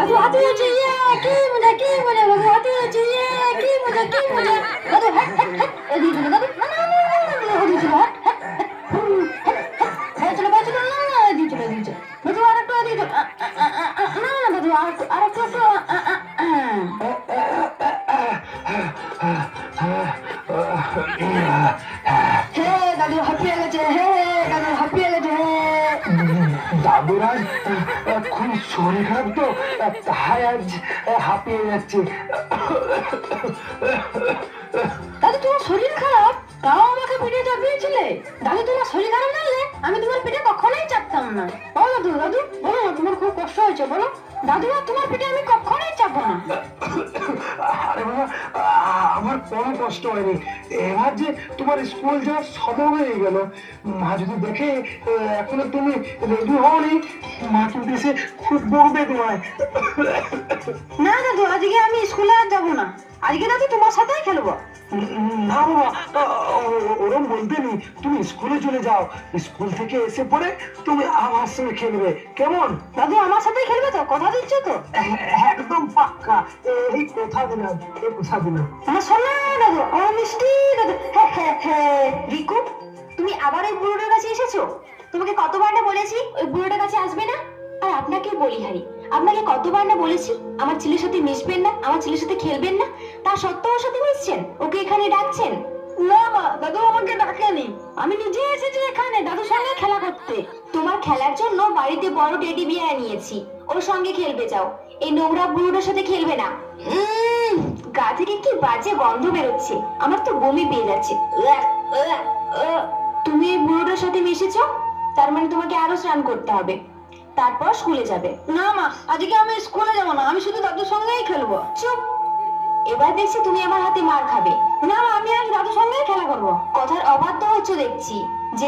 দাদু হাতে আছে, ইয়ে কি মজা দাদু হাতে আছে, ইয়ে কি মজা দাদু হ্যাঁ হ্যাঁ হ্যাঁ এদিকে চলো দাদু, না না না না ওদিকে চলো, হ্যাঁ চলো ভাই চলো, না না এদিকে চলো দাদু আরেকটু এদিকে চলো, না না দাদু আরেকটু হ্যাঁ দাদু হাঁপিয়ে গেছে, হ্যাঁ দাদু হাঁপিয়ে গেছে, দাদুর আজ খুব শরীর খারাপ তো, তাই আজ হাঁপিয়ে যাচ্ছে। দাদু তোমার শরীর খারাপ, তাও আমাকে পেটে চাপিয়েছিলে? দাদু তোমার শরীর খারাপ জানলে আমি তোমার পেটে কখনোই চাপতাম না। ও দাদু দাদু বলো না, তোমার খুব কষ্ট হয়েছে বলো। দাদু আর তোমার পেটে আমি কখনোই চাপবো না। আরে বাবা, আমার কোনো কষ্ট হয়নি। এবার যে তোমার স্কুল যাওয়ার সময় হয়ে গেল, মা যদি দেখে এখনো তুমি রেডি হওনি, মা কিন্তু এসে খুব বকবে তোমায়। না দাদু আজকে আমি স্কুলে আর যাবো না, আজকে দাদু তোমার সাথেই খেলবো। না বাবা, ওরম বলতে নেই, তুমি স্কুলে চলে যাও, স্কুল থেকে এসে পরে তুমি আমার সঙ্গে খেলবে, কেমন? দাদু আমার সাথেই খেলবে তো, কথা দিচ্ছ তো? একদম পাক্কা, এই কথা দিলাম, এই কথা দিলাম। আমার সোনা দাদু, আমার মিষ্টি দাদু, হ্যাঁ হ্যাঁ হ্যাঁ। রিকু, তুমি আবার ওই বুড়োটার কাছে এসেছো? তোমাকে কতবার না বলেছি ওই বুড়োটার কাছে আসবে না? আর আপনাকে বলি হারি, আপনাকে কতবার না বলেছি আমার ছেলের সাথে মিশবেন না, আমার ছেলের সাথে খেলবেন না, তা সত্ত্বেও ওর সাথে মিশছেন, ওকে এখানে ডাকছেন। না মা, দাদু আমাকে ডাকেনি, আমি নিজে এসেছি এখানে দাদুর সঙ্গে খেলা করতে। তোমার খেলার জন্য বাড়িতে বড় টেডি বিয়ার নিয়েছি, ওর সঙ্গে খেলবে যাও, এই নোংরা বুড়োটার সাথে খেলবে না। গা থেকে কি বাজে গন্ধ বেরোচ্ছে, আমার তো বমি পেয়ে যাচ্ছে। তুমি এই বুড়োটার সাথে মিশেছো, তার মানে তোমাকে আরো স্নান করতে হবে, তারপর স্কুলে যাবে। না মা, আজকে আমি স্কুলে যাবো না, আমি শুধু দাদুর সঙ্গেই খেলবো। চুপ, এবার দেখছি তুমি আমার হাতে মার খাবে। না মা, আমি আজ দাদুর সঙ্গেই খেলা করবো। কথার অবাধ্য হচ্ছে দেখছি। যে